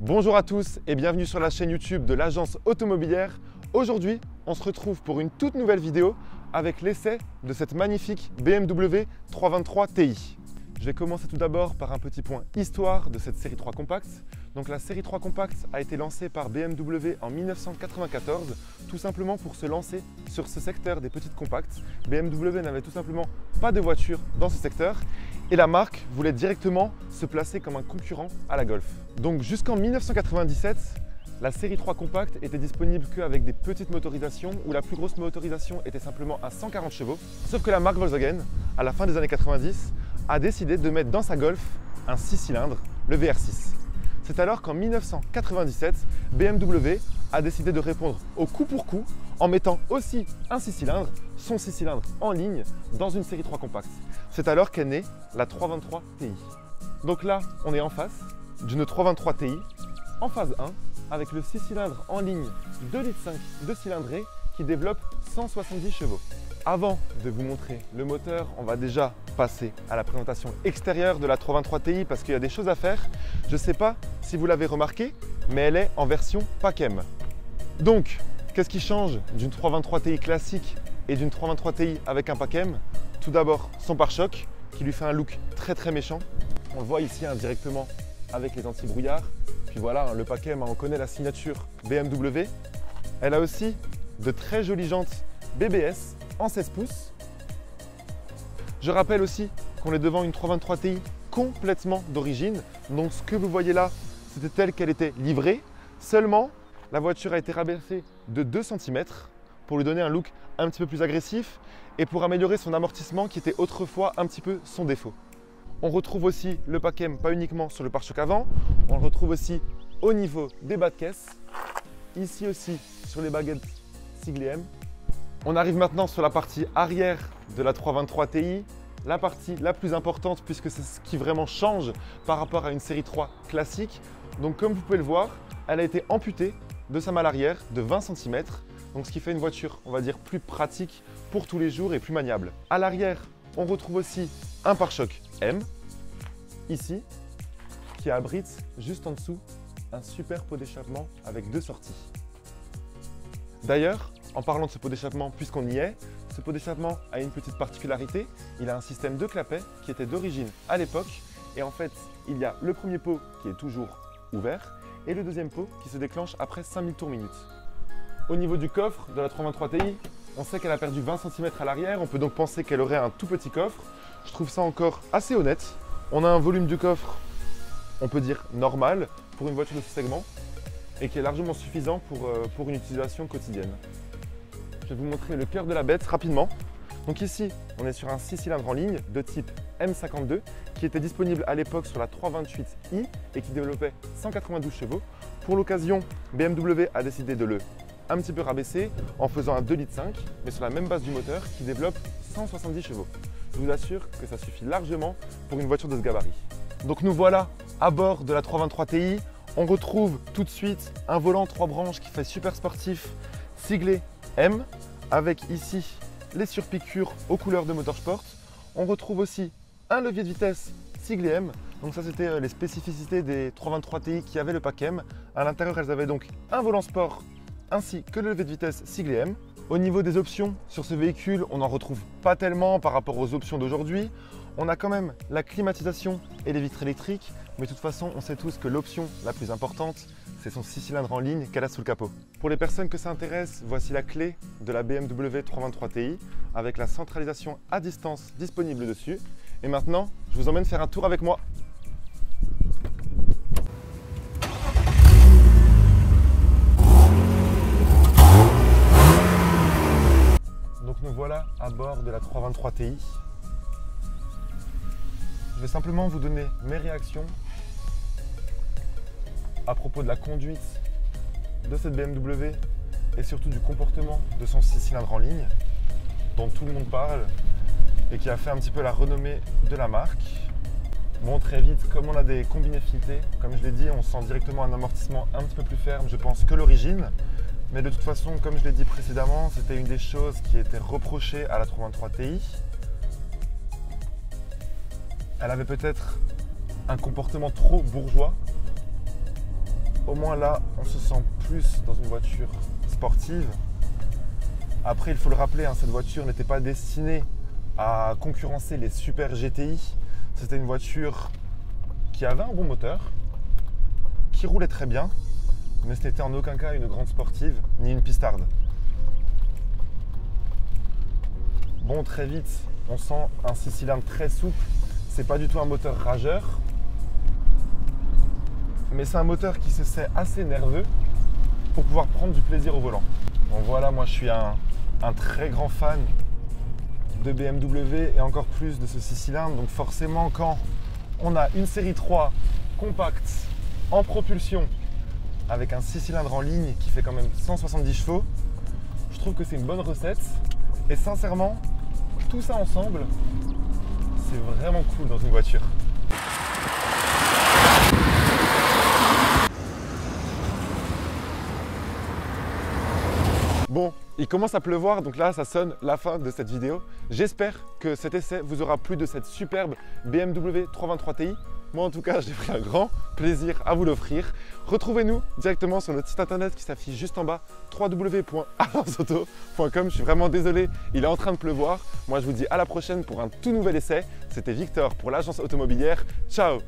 Bonjour à tous et bienvenue sur la chaîne YouTube de l'agence automobilière. Aujourd'hui, on se retrouve pour une toute nouvelle vidéo avec l'essai de cette magnifique BMW 323 Ti. Je vais commencer tout d'abord par un petit point histoire de cette série 3 Compact. Donc la série 3 Compact a été lancée par BMW en 1994, tout simplement pour se lancer sur ce secteur des petites compacts. BMW n'avait tout simplement pas de voiture dans ce secteur et la marque voulait directement se placer comme un concurrent à la Golf. Donc jusqu'en 1997, la série 3 Compact était disponible qu'avec des petites motorisations où la plus grosse motorisation était simplement à 140 chevaux. Sauf que la marque Volkswagen, à la fin des années 90, a décidé de mettre dans sa Golf un 6 cylindres, le VR6. C'est alors qu'en 1997, BMW a décidé de répondre au coup pour coup en mettant aussi un 6 cylindres, son 6 cylindres en ligne, dans une série 3 Compact. C'est alors qu'est née la 323 Ti. Donc là, on est en face d'une 323 Ti, en phase 1, avec le 6 cylindres en ligne 2,5 litres de cylindrée qui développe 170 chevaux. Avant de vous montrer le moteur, on va déjà passer à la présentation extérieure de la 323 Ti parce qu'il y a des choses à faire. Je ne sais pas si vous l'avez remarqué, mais elle est en version PACM. Donc, qu'est-ce qui change d'une 323 Ti classique et d'une 323 Ti avec un PACM? Tout d'abord, son pare-choc qui lui fait un look très méchant. On le voit ici directement avec les anti-brouillard. Puis voilà, le PACM, on connaît la signature BMW. Elle a aussi de très jolies jantes BBS en 16 pouces. Je rappelle aussi qu'on est devant une 323 Ti complètement d'origine. Donc ce que vous voyez là, c'était tel qu'elle était livrée. Seulement, la voiture a été rabaissée de 2 cm pour lui donner un look un petit peu plus agressif et pour améliorer son amortissement qui était autrefois un petit peu son défaut. On retrouve aussi le PACM pas uniquement sur le pare-choc avant, on le retrouve aussi au niveau des bas de caisse, ici aussi sur les baguettes siglées M. On arrive maintenant sur la partie arrière de la 323 Ti, la partie la plus importante puisque c'est ce qui vraiment change par rapport à une série 3 classique. Donc comme vous pouvez le voir, elle a été amputée de sa malle arrière de 20 cm, donc ce qui fait une voiture, on va dire, plus pratique pour tous les jours et plus maniable. À l'arrière, on retrouve aussi un pare-choc M, ici, qui abrite juste en dessous un super pot d'échappement avec 2 sorties. D'ailleurs, en parlant de ce pot d'échappement, puisqu'on y est, ce pot d'échappement a une petite particularité. Il a un système de clapet qui était d'origine à l'époque. Et en fait, il y a le premier pot qui est toujours ouvert et le deuxième pot qui se déclenche après 5000 tours minute. Au niveau du coffre de la 323 Ti, on sait qu'elle a perdu 20 cm à l'arrière. On peut donc penser qu'elle aurait un tout petit coffre. Je trouve ça encore assez honnête. On a un volume du coffre, on peut dire normal, pour une voiture de ce segment et qui est largement suffisant pour une utilisation quotidienne. Je vais vous montrer le cœur de la bête rapidement. Donc ici, on est sur un 6 cylindres en ligne de type M52 qui était disponible à l'époque sur la 328i et qui développait 192 chevaux. Pour l'occasion, BMW a décidé de le un petit peu rabaisser en faisant un 2,5 litres, mais sur la même base du moteur qui développe 170 chevaux. Je vous assure que ça suffit largement pour une voiture de ce gabarit. Donc nous voilà à bord de la 323 Ti. On retrouve tout de suite un volant 3 branches qui fait super sportif, siglé M, avec ici les surpiqûres aux couleurs de Motorsport. On retrouve aussi un levier de vitesse siglé M. Donc ça, c'était les spécificités des 323 Ti qui avaient le PACM. À l'intérieur, elles avaient donc un volant sport ainsi que le levier de vitesse siglé M. Au niveau des options sur ce véhicule, on n'en retrouve pas tellement par rapport aux options d'aujourd'hui. On a quand même la climatisation et les vitres électriques, mais de toute façon, on sait tous que l'option la plus importante, c'est son 6 cylindres en ligne qu'elle a sous le capot. Pour les personnes que ça intéresse, voici la clé de la BMW 323 Ti avec la centralisation à distance disponible dessus. Et maintenant, je vous emmène faire un tour avec moi. Donc nous voilà à bord de la 323 Ti. Je vais simplement vous donner mes réactions à propos de la conduite de cette BMW et surtout du comportement de son 6 cylindres en ligne dont tout le monde parle et qui a fait un petit peu la renommée de la marque. Bon, très vite, comme on a des combinés filetés, comme je l'ai dit, on sent directement un amortissement un petit peu plus ferme, je pense, que l'origine. Mais de toute façon, comme je l'ai dit précédemment, c'était une des choses qui était reprochée à la 323 Ti. Elle avait peut-être un comportement trop bourgeois Au moins là, on se sent plus dans une voiture sportive. Après, il faut le rappeler, hein, cette voiture n'était pas destinée à concurrencer les super GTI. C'était une voiture qui avait un bon moteur, qui roulait très bien, mais ce n'était en aucun cas une grande sportive, ni une pistarde. Bon, très vite, on sent un 6 cylindres très souple. C'est pas du tout un moteur rageur, mais c'est un moteur qui se sait assez nerveux pour pouvoir prendre du plaisir au volant. Donc voilà, moi je suis un très grand fan de BMW et encore plus de ce 6 cylindres. Donc forcément, quand on a une série 3 compacte en propulsion avec un 6 cylindres en ligne qui fait quand même 170 chevaux, je trouve que c'est une bonne recette. Et sincèrement, tout ça ensemble, c'est vraiment cool dans une voiture. Bon, il commence à pleuvoir, donc là ça sonne la fin de cette vidéo. J'espère que cet essai vous aura plu de cette superbe BMW 323 Ti. Moi en tout cas, j'ai pris un grand plaisir à vous l'offrir. Retrouvez-nous directement sur notre site internet qui s'affiche juste en bas, www.agenceauto.com. Je suis vraiment désolé, il est en train de pleuvoir. Moi je vous dis à la prochaine pour un tout nouvel essai. C'était Victor pour l'agence automobilière. Ciao!